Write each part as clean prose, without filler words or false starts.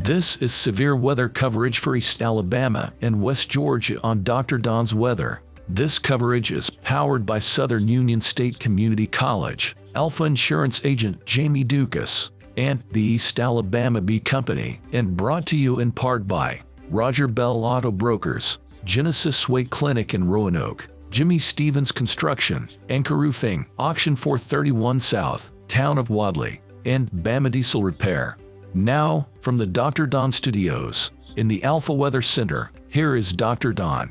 This is severe weather coverage for East Alabama and West Georgia on Dr. Don's Weather. This coverage is powered by Southern Union State Community College, Alpha Insurance agent Jamie Dukas, and the East Alabama Bee Company, and brought to you in part by Roger Bell Auto Brokers, Genesis Way Clinic in Roanoke, Jimmy Stevens Construction, Anchor Roofing, Auction 431 South, Town of Wadley, and Bama Diesel Repair. Now, from the Dr. Don Studios, in the Alpha Weather Center, here is Dr. Don.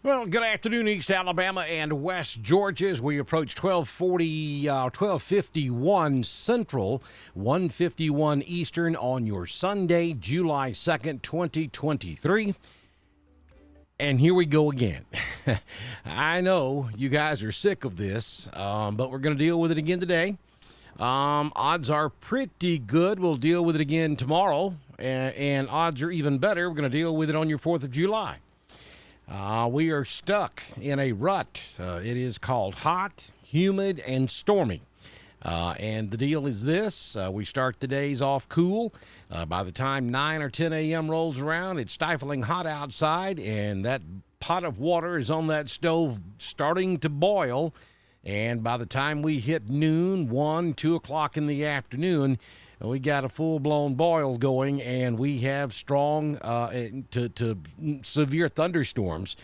Well, good afternoon, East Alabama and West Georgia, as we approach 1251 Central, 151 Eastern on your Sunday, July 2nd, 2023. And here we go again. I know you guys are sick of this, but we're going to deal with it again today. Odds are pretty good. We'll deal with it again tomorrow, and odds are even better. We're going to deal with it on your 4th of July. We are stuck in a rut. It is called hot, humid, and stormy. And the deal is this. We start the days off cool. By the time 9 or 10 a.m. rolls around, it's stifling hot outside, and that pot of water is on that stove starting to boil. And by the time we hit noon, 1, 2 o'clock in the afternoon, we got a full-blown boil going, and we have strong to severe thunderstorms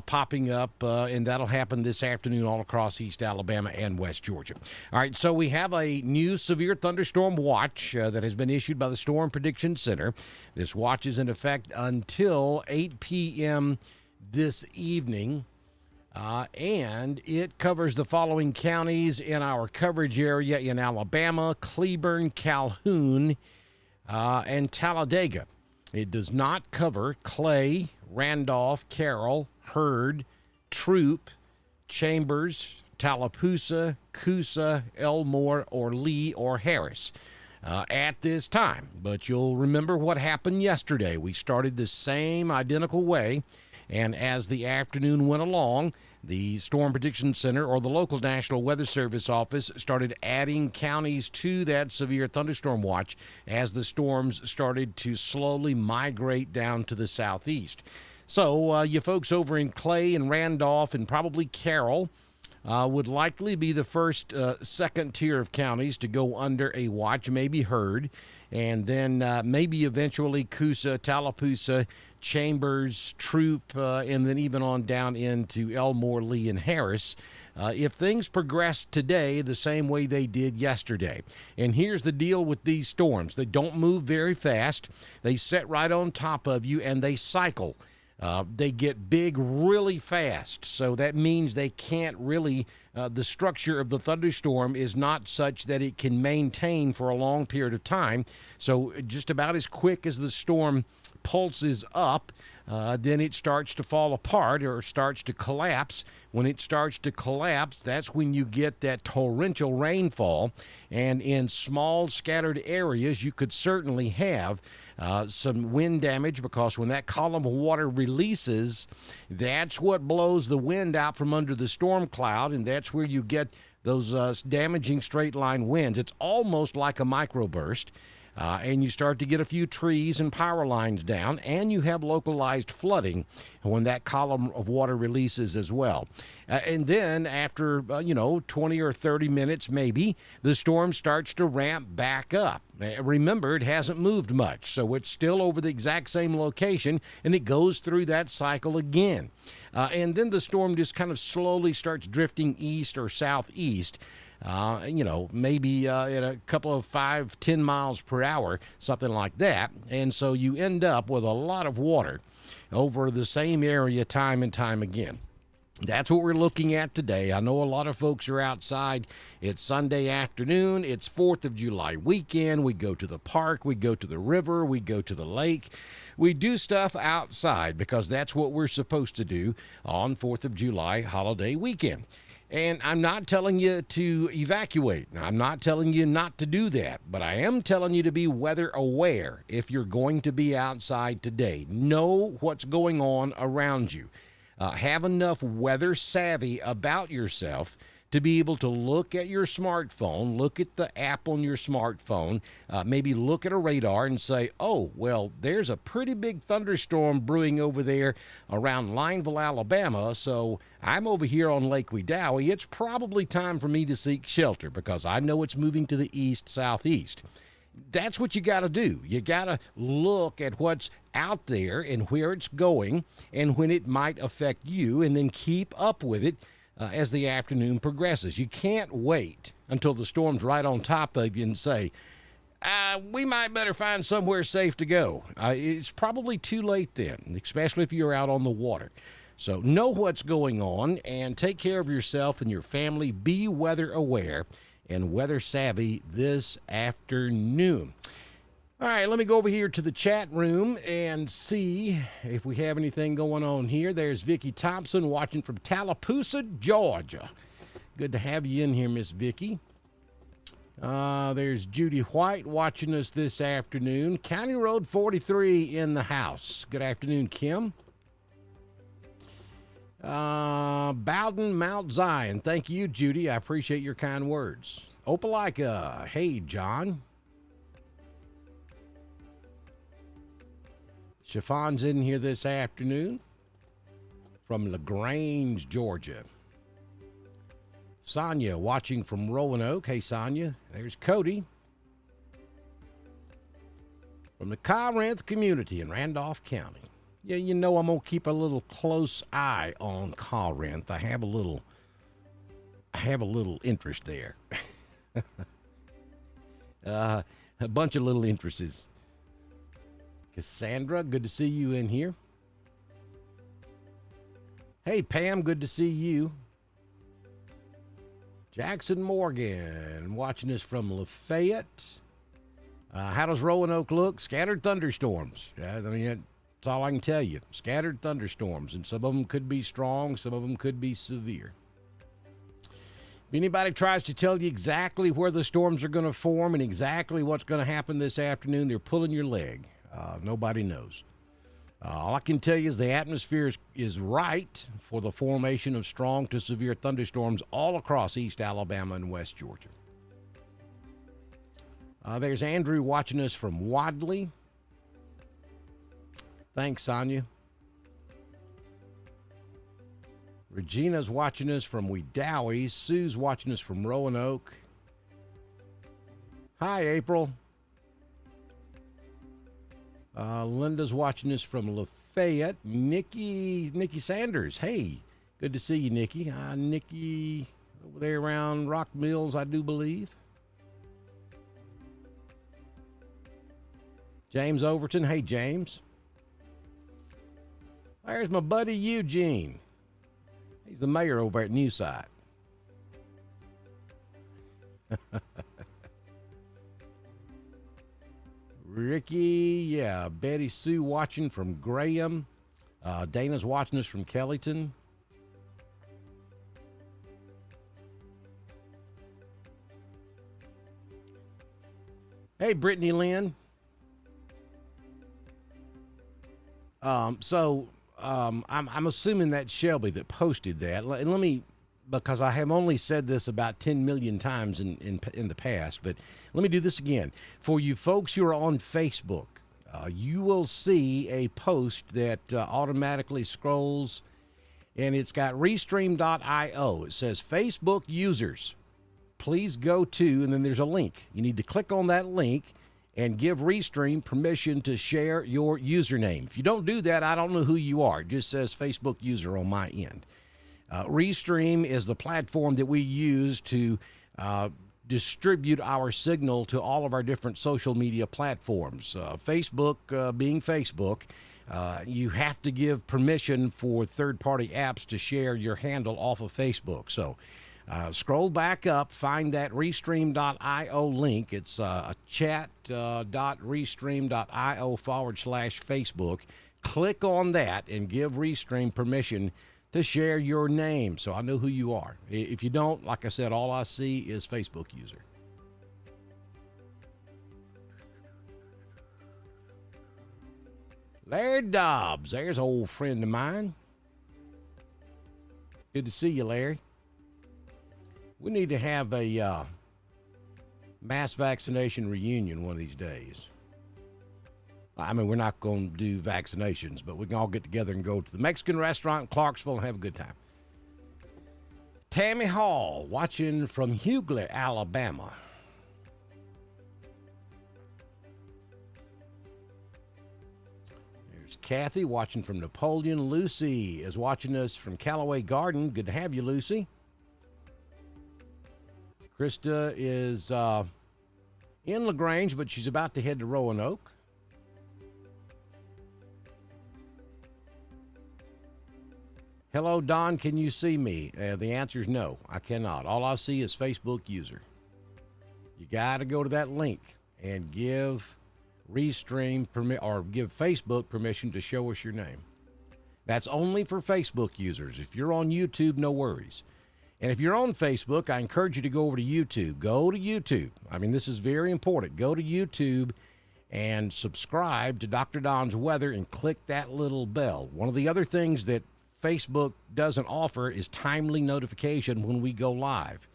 popping up, and that'll happen this afternoon all across East Alabama and West Georgia. All right, so we have a new severe thunderstorm watch that has been issued by the Storm Prediction Center. This watch is in effect until 8 p.m. this evening. And it covers the following counties in our coverage area in Alabama: Cleburne, Calhoun, and Talladega. It does not cover Clay, Randolph, Carroll, Hurd, Troup, Chambers, Tallapoosa, Coosa, Elmore, or Lee, or Harris at this time. But you'll remember what happened yesterday. We started the same identical way, and as the afternoon went along, the Storm Prediction Center, or the local National Weather Service office, started adding counties to that severe thunderstorm watch as the storms started to slowly migrate down to the southeast. So you folks over in Clay and Randolph and probably Carroll would likely be the first second tier of counties to go under a watch, maybe Hurd, and then maybe eventually Coosa, Tallapoosa, Chambers, Troup, and then even on down into Elmore, Lee, and Harris, if things progress today the same way they did yesterday. And here's the deal with these storms. They don't move very fast. They sit right on top of you, and they cycle. They get big really fast, so that means they can't really, the structure of the thunderstorm is not such that it can maintain for a long period of time. So just about as quick as the storm pulses up, then it starts to fall apart or starts to collapse. When it starts to collapse, that's when you get that torrential rainfall. And in small scattered areas, you could certainly have some wind damage, because when that column of water releases, that's what blows the wind out from under the storm cloud, and that's where you get those damaging straight line winds. It's almost like a microburst. And you start to get a few trees and power lines down, and you have localized flooding when that column of water releases as well. And then after, 20 or 30 minutes maybe, the storm starts to ramp back up. Remember, it hasn't moved much, so it's still over the exact same location, and it goes through that cycle again. And then the storm just kind of slowly starts drifting east or southeast. Maybe at a couple of 5-10 miles per hour, something like that. And so you end up with a lot of water over the same area time and time again. That's what we're looking at today. I know a lot of folks are outside. It's Sunday afternoon. It's 4th of July weekend. We go to the park. We go to the river. We go to the lake. We do stuff outside because that's what we're supposed to do on 4th of July holiday weekend. And I'm not telling you to evacuate. I'm not telling you not to do that, but I am telling you to be weather aware if you're going to be outside today. Know what's going on around you. Have enough weather savvy about yourself to be able to look at your smartphone, look at the app on your smartphone, maybe look at a radar and say, oh, well, there's a pretty big thunderstorm brewing over there around Lineville, Alabama, so I'm over here on Lake Wedowee. It's probably time for me to seek shelter because I know it's moving to the east-southeast. That's what you got to do. You got to look at what's out there and where it's going and when it might affect you, and then keep up with it as the afternoon progresses. You can't wait until the storm's right on top of you and say, we might better find somewhere safe to go. It's probably too late then, especially if you're out on the water. So know what's going on and take care of yourself and your family. Be weather aware and weather savvy this afternoon. All right, let me go over here to the chat room and see if we have anything going on here. There's Vicki Thompson watching from Tallapoosa, Georgia. Good to have you in here, Miss Vicki. There's Judy White watching us this afternoon. County Road 43 in the house. Good afternoon, Kim. Bowden, Mount Zion. Thank you, Judy. I appreciate your kind words. Opelika. Hey, John. Chiffon's in here this afternoon from LaGrange, Georgia. Sonia watching from Roanoke. Hey, Sonia. There's Cody from the Corinth community in Randolph County. Yeah, you know I'm going to keep a little close eye on Corinth. I have a little interest there. A bunch of little interests. Cassandra, good to see you in here. Hey, Pam, good to see you. Jackson Morgan watching us from Lafayette. How does Roanoke look? Scattered thunderstorms. I mean, that's all I can tell you. Scattered thunderstorms, and some of them could be strong, some of them could be severe. If anybody tries to tell you exactly where the storms are going to form and exactly what's going to happen this afternoon, they're pulling your leg. Nobody knows. All I can tell you is the atmosphere is right for the formation of strong to severe thunderstorms all across East Alabama and West Georgia. There's Andrew watching us from Wadley. Thanks, Sonia. Regina's watching us from Wedowee. Sue's watching us from Roanoke. Hi, April. Linda's watching us from Lafayette. Nikki Sanders. Hey, good to see you, Nikki. Nikki over there around Rock Mills, I do believe. James Overton. Hey, James. There's my buddy Eugene. He's the mayor over at Newside. Ricky, yeah. Betty Sue watching from Graham. Dana's watching us from Kellyton. Hey, Brittany Lynn. I'm assuming that's Shelby that posted that. Let me, because I have only said this about 10 million times in the past, but let me do this again. For you folks who are on Facebook, you will see a post that automatically scrolls, and it's got Restream.io. It says, Facebook users, please go to, and then there's a link. You need to click on that link and give Restream permission to share your username. If you don't do that, I don't know who you are. It just says Facebook user on my end. Restream is the platform that we use to distribute our signal to all of our different social media platforms. Facebook being Facebook, you have to give permission for third-party apps to share your handle off of Facebook. So scroll back up, find that Restream.io link. It's chat.restream.io/Facebook. Click on that and give Restream permission to share your name so I know who you are. If you don't, like I said, all I see is Facebook user. Larry Dobbs, there's an old friend of mine. Good to see you, Larry. We need to have a mass vaccination reunion one of these days. I mean, we're not going to do vaccinations, but we can all get together and go to the Mexican restaurant in Clarksville and have a good time. Tammy Hall, watching from Hughley, Alabama. There's Kathy, watching from Napoleon. Lucy is watching us from Callaway Garden. Good to have you, Lucy. Krista is in LaGrange, but she's about to head to Roanoke. Hello, Don, can you see me? The answer is no, I cannot. All I see is Facebook user. You got to go to that link and give Restream or give Facebook permission to show us your name. That's only for Facebook users. If you're on YouTube, no worries. And if you're on Facebook, I encourage you to go over to YouTube. Go to YouTube. I mean, this is very important. Go to YouTube and subscribe to Dr. Don's Weather and click that little bell. One of the other things that Facebook doesn't offer is timely notification when we go live.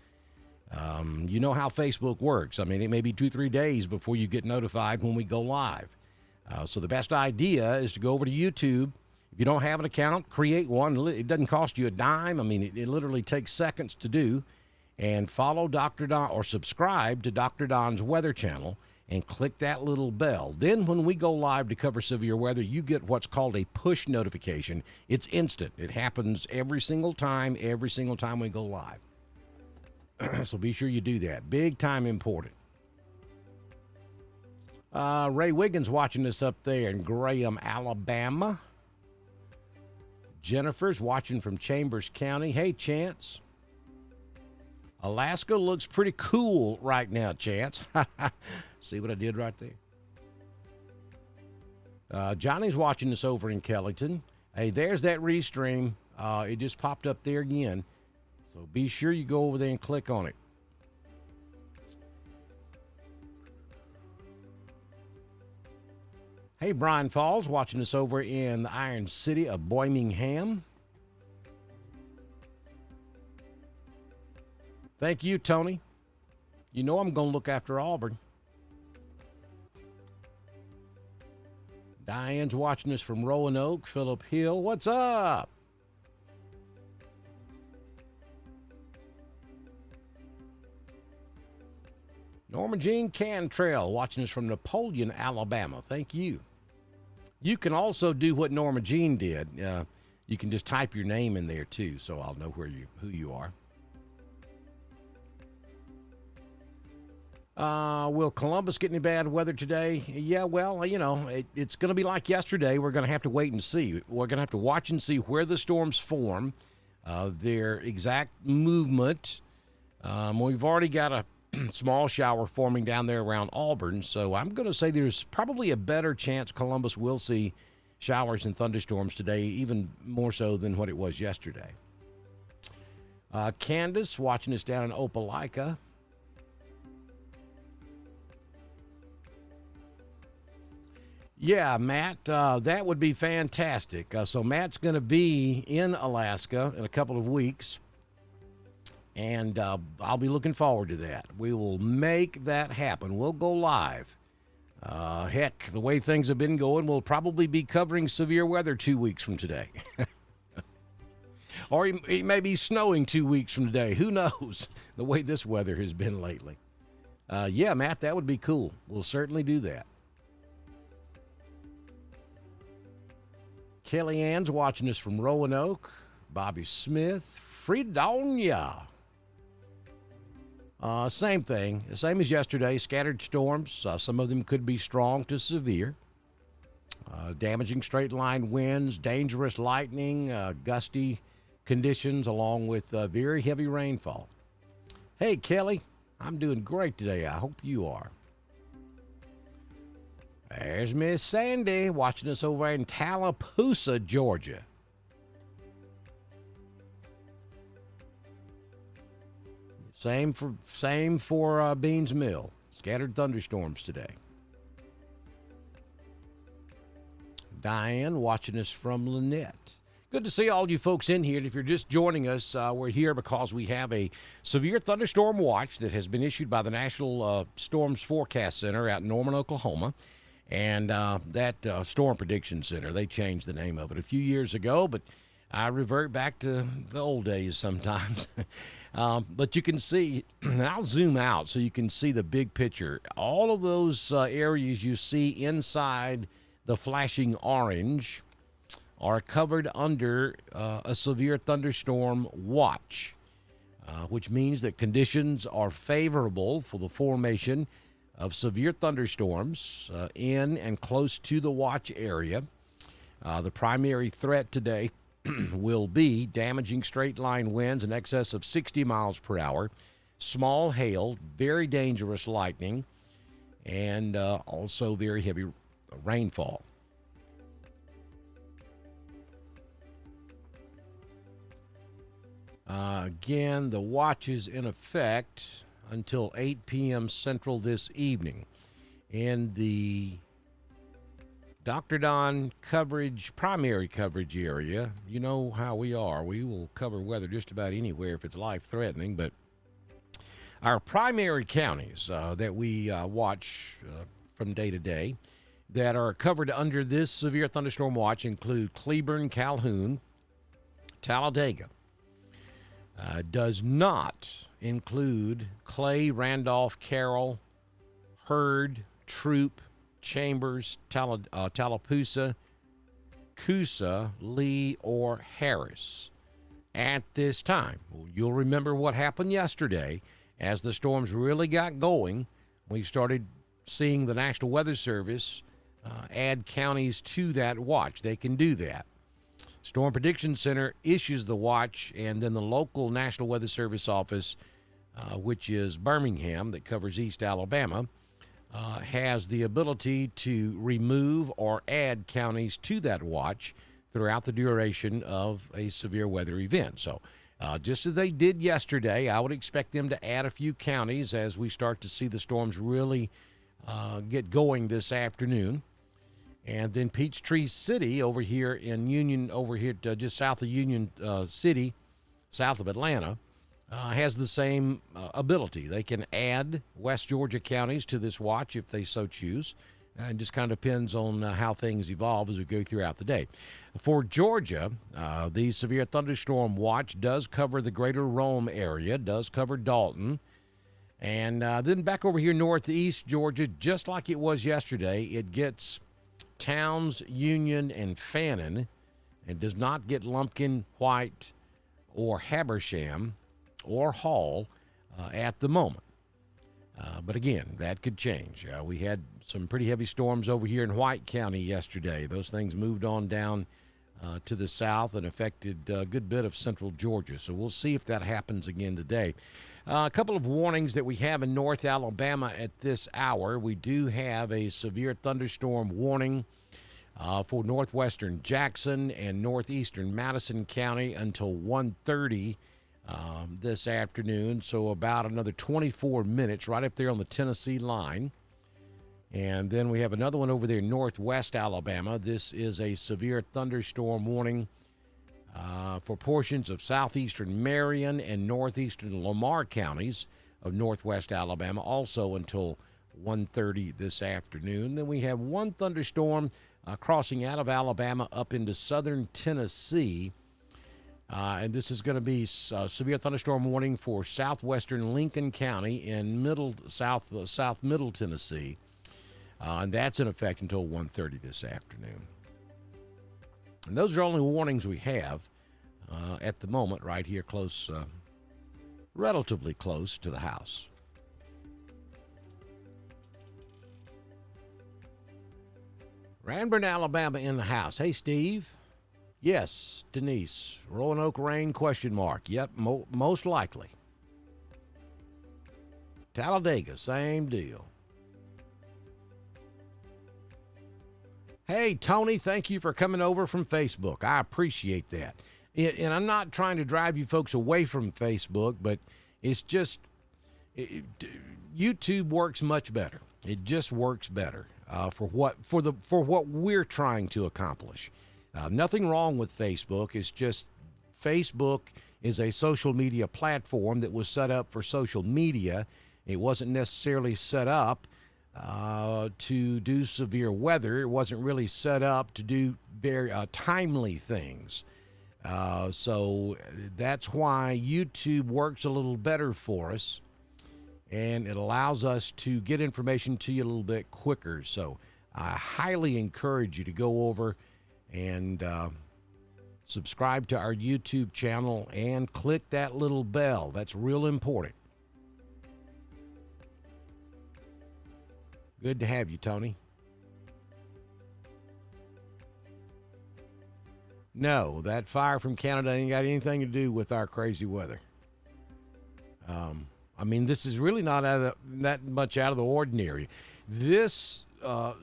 You know how Facebook works. I mean, it may be 2-3 days before you get notified when we go live. So the best idea is to go over to YouTube. If you don't have an account, create one. It doesn't cost you a dime. I mean, it literally takes seconds to do. And follow Dr. Don or subscribe to Dr. Don's Weather Channel and click that little bell. Then when we go live to cover severe weather, you get what's called a push notification. It's instant. It happens every single time we go live. So be sure you do that. Big time important. Ray Wiggins watching us up there in Graham, Alabama. Jennifer's watching from Chambers County. Hey, Chance. Alaska looks pretty cool right now, Chance. See what I did right there? Johnny's watching us over in Kellyton. Hey, there's that Restream. It just popped up there again. So be sure you go over there and click on it. Hey, Brian Falls watching us over in the Iron City of Birmingham. Thank you, Tony. You know I'm going to look after Auburn. Diane's watching us from Roanoke. Phillip Hill, what's up? Norma Jean Cantrell watching us from Napoleon, Alabama. Thank you. You can also do what Norma Jean did. You can just type your name in there too, so I'll know who you are. Will Columbus get any bad weather today? Yeah, well, you know, it's going to be like yesterday. We're going to have to wait and see. We're going to have to watch and see where the storms form, their exact movement. We've already got a small shower forming down there around Auburn, so I'm going to say there's probably a better chance Columbus will see showers and thunderstorms today, even more so than what it was yesterday. Candace watching us down in Opelika. Yeah, Matt, that would be fantastic. So Matt's going to be in Alaska in a couple of weeks, and I'll be looking forward to that. We will make that happen. We'll go live. Heck, the way things have been going, we'll probably be covering severe weather 2 weeks from today. Or it may be snowing 2 weeks from today. Who knows, the way this weather has been lately. Yeah, Matt, that would be cool. We'll certainly do that. Kellyanne's watching us from Roanoke. Bobby Smith, Fredonia. Same thing, same as yesterday. Scattered storms. Some of them could be strong to severe. Damaging straight line winds, dangerous lightning, gusty conditions, along with very heavy rainfall. Hey, Kelly, I'm doing great today. I hope you are. There's Miss Sandy watching us over in Tallapoosa, Georgia. Same for Beans Mill. Scattered thunderstorms today. Diane watching us from Lynette. Good to see all you folks in here. And if you're just joining us, we're here because we have a severe thunderstorm watch that has been issued by the National Storms Forecast Center out in Norman, Oklahoma. And that Storm Prediction Center, they changed the name of it a few years ago, but I revert back to the old days sometimes. But you can see, and I'll zoom out so you can see the big picture. All of those areas you see inside the flashing orange are covered under a severe thunderstorm watch, which means that conditions are favorable for the formation of severe thunderstorms in and close to the watch area. The primary threat today will be damaging straight-line winds in excess of 60 miles per hour, small hail, very dangerous lightning, and also very heavy rainfall. Again, the watch is in effect until 8 p.m. Central this evening. In the Dr. Don primary coverage area, you know how we are. We will cover weather just about anywhere if it's life-threatening, but our primary counties that we watch from day to day that are covered under this severe thunderstorm watch include Cleburne, Calhoun, Talladega. Does not include Clay, Randolph, Carroll, Heard, Troop, Chambers, Tallapoosa, Coosa, Lee, or Harris at this time. You'll remember what happened yesterday. As the storms really got going, we started seeing the National Weather Service add counties to that watch. They can do that. Storm Prediction Center issues the watch, and then the local National Weather Service office, which is Birmingham, that covers East Alabama, has the ability to remove or add counties to that watch throughout the duration of a severe weather event. So just as they did yesterday, I would expect them to add a few counties as we start to see the storms really get going this afternoon. And then Peachtree City over here in Union, just south of Union City, south of Atlanta, has the same ability. They can add West Georgia counties to this watch if they so choose. It just kind of depends on how things evolve as we go throughout the day. For Georgia, the severe thunderstorm watch does cover the greater Rome area, does cover Dalton. And then back over here northeast Georgia, just like it was yesterday, it gets Towns, Union, and Fannin. It does not get Lumpkin, White, or Habersham, or Hall at the moment. But again, that could change. We had some pretty heavy storms over here in White County yesterday. Those things moved on down to the south and affected a good bit of central Georgia. So we'll see if that happens again today. A couple of warnings that we have in North Alabama at this hour. We do have a severe thunderstorm warning for northwestern Jackson and northeastern Madison County until 1:30 this afternoon. So about another 24 minutes right up there on the Tennessee line. And then we have another one over there in northwest Alabama. This is a severe thunderstorm warning for portions of southeastern Marion and northeastern Lamar counties of northwest Alabama, also until 1:30 this afternoon. Then we have one thunderstorm crossing out of Alabama up into southern Tennessee. And this is going to be severe thunderstorm warning for southwestern Lincoln County in south middle Tennessee. And that's in effect until 1:30 this afternoon. And those are only warnings we have at the moment right here close, relatively close to the house. Ranburne, Alabama in the house. Hey, Steve. Yes, Denise. Roanoke rain, question mark. Yep, most likely. Talladega, same deal. Hey, Tony, thank you for coming over from Facebook. I appreciate that. And I'm not trying to drive you folks away from Facebook, but it's just YouTube works much better. It just works better for what we're trying to accomplish. Nothing wrong with Facebook. It's just Facebook is a social media platform that was set up for social media. It wasn't necessarily set up to do severe weather. It wasn't really set up to do very timely things. So that's why YouTube works a little better for us, and it allows us to get information to you a little bit quicker. So I highly encourage you to go over and subscribe to our YouTube channel and click that little bell. That's real important. Good to have you, Tony. No, that fire from Canada ain't got anything to do with our crazy weather. I mean, this is really not that much out of the ordinary. This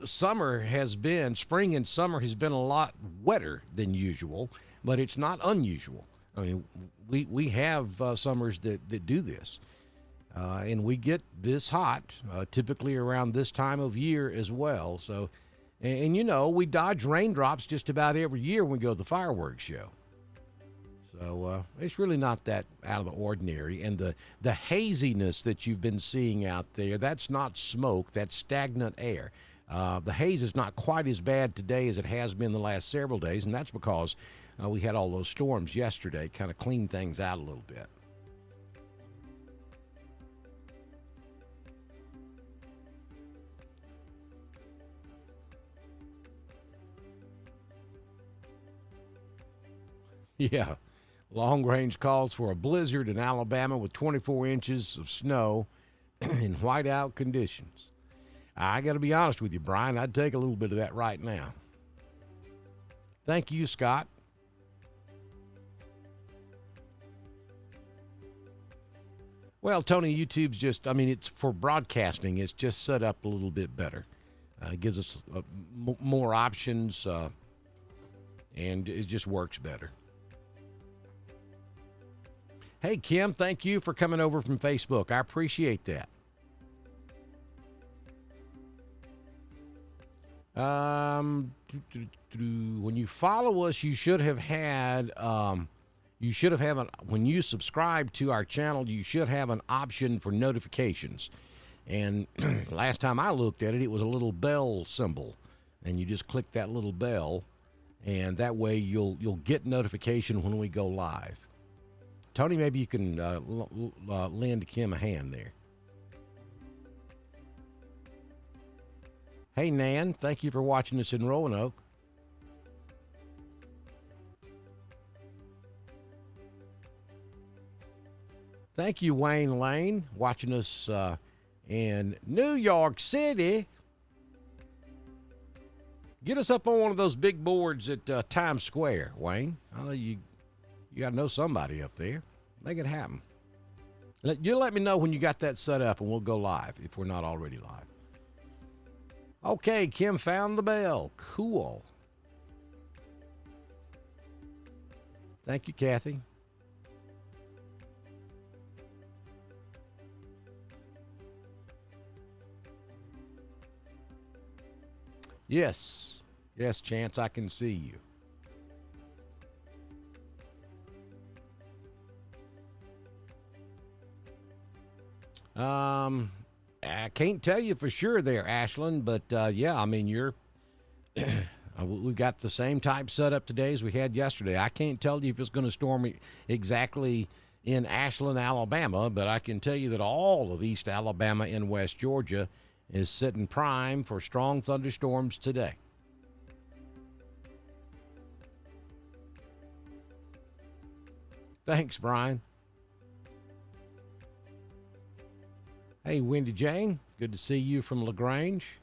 spring and summer has been a lot wetter than usual, but it's not unusual. I mean, we have summers that do this. And we get this hot, typically around this time of year as well. So, and you know, we dodge raindrops just about every year when we go to the fireworks show. So it's really not that out of the ordinary. And the haziness that you've been seeing out there, that's not smoke, that's stagnant air. The haze is not quite as bad today as it has been the last several days, and that's because we had all those storms yesterday, kind of cleaned things out a little bit. Yeah, long range calls for a blizzard in Alabama with 24 inches of snow in whiteout conditions. I got to be honest with you, Brian, I'd take a little bit of that right now. Thank you, Scott. Well, Tony, YouTube's just, I mean, it's for broadcasting, it's just set up a little bit better. It gives us more options, and it just works better. Hey, Kim, thank you for coming over from Facebook. I appreciate that. When you follow us, you should have had, when you subscribe to our channel, you should have an option for notifications. And last time I looked at it, it was a little bell symbol. And you just click that little bell, and that way you'll get notification when we go live. Tony, maybe you can lend Kim a hand there. Hey, Nan, thank you for watching us in Roanoke. Thank you, Wayne Lane, watching us in New York City. Get us up on one of those big boards at Times Square, Wayne. I know you got to know somebody up there. Make it happen. You let me know when you got that set up, and we'll go live if we're not already live. Okay, Kim found the bell. Cool. Thank you, Kathy. Yes. Yes, Chance, I can see you. I can't tell you for sure there, Ashland, but yeah, I mean, you're we've got the same type setup today as we had yesterday. I can't tell you if it's going to storm exactly in Ashland, Alabama, but I can tell you that all of East Alabama and West Georgia is sitting prime for strong thunderstorms today. Thanks, Brian. Hey, Wendy Jane, good to see you from LaGrange.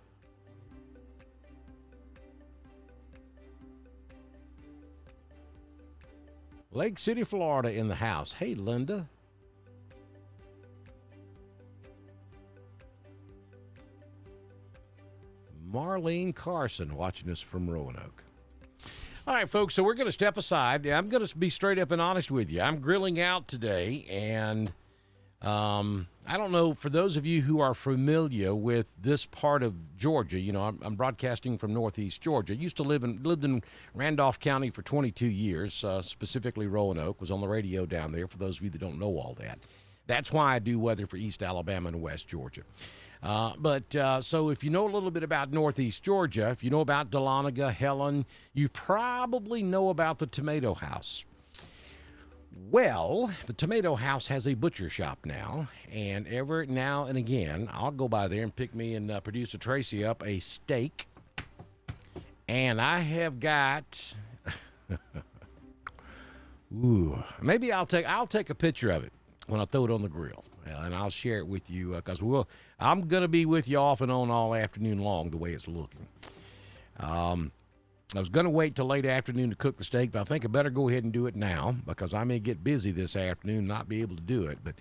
Lake City, Florida in the house. Hey, Linda. Marlene Carson watching us from Roanoke. All right, folks, so we're going to step aside. I'm going to be straight up and honest with you. I'm grilling out today, and I don't know, for those of you who are familiar with this part of Georgia, you know, I'm broadcasting from northeast Georgia. Used to lived in Randolph County for 22 years, specifically Roanoke, was on the radio down there, for those of you that don't know all that. That's why I do weather for East Alabama and West Georgia. So if you know a little bit about northeast Georgia, if you know about Dahlonega, Helen, you probably know about the Tomato House. Well, the Tomato House has a butcher shop now, and every now and again, I'll go by there and pick me and producer Tracy up a steak. And I have got, ooh, maybe I'll take a picture of it when I throw it on the grill, and I'll share it with you because I'm gonna be with you off and on all afternoon long the way it's looking. I was going to wait till late afternoon to cook the steak, but I think I better go ahead and do it now because I may get busy this afternoon and not be able to do it. But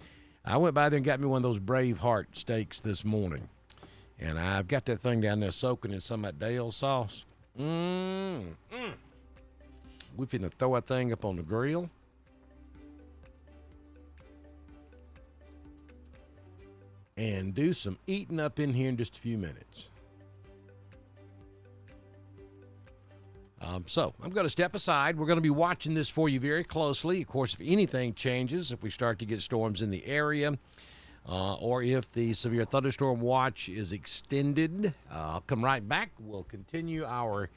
I went by there and got me one of those Braveheart steaks this morning. And I've got that thing down there soaking in some of that Dale sauce. We finna throw that thing up on the grill. And do some eating up in here in just a few minutes. So I'm going to step aside. We're going to be watching this for you very closely. Of course, if anything changes, if we start to get storms in the area, or if the severe thunderstorm watch is extended, I'll come right back. We'll continue our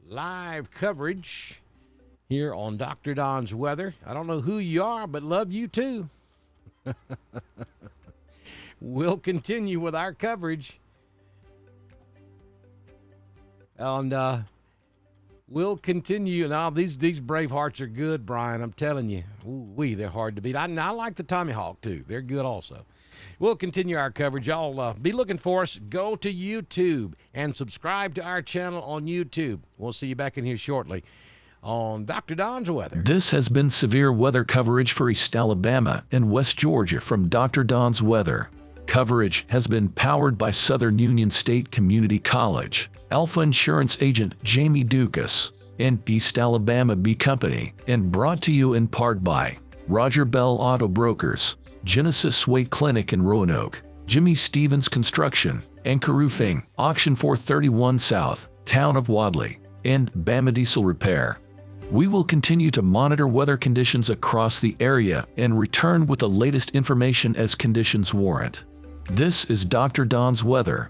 live coverage here on Dr. Don's Weather. I don't know who you are, but love you too. We'll continue with our coverage. And we'll continue. Now, these Bravehearts are good, Brian. I'm telling you. Ooh-wee, they're hard to beat. I like the Tommy Hawk, too. They're good also. We'll continue our coverage. Y'all be looking for us. Go to YouTube and subscribe to our channel on YouTube. We'll see you back in here shortly on Dr. Don's Weather. This has been severe weather coverage for East Alabama and West Georgia from Dr. Don's Weather. Coverage has been powered by Southern Union State Community College, Alpha Insurance Agent Jamie Dukas, and East Alabama Bee Company, and brought to you in part by Roger Bell Auto Brokers, Genesis Way Clinic in Roanoke, Jimmy Stevens Construction, Anchor Roofing, Auction 431 South, Town of Wadley, and Bama Diesel Repair. We will continue to monitor weather conditions across the area and return with the latest information as conditions warrant. This is Dr. Don's Weather.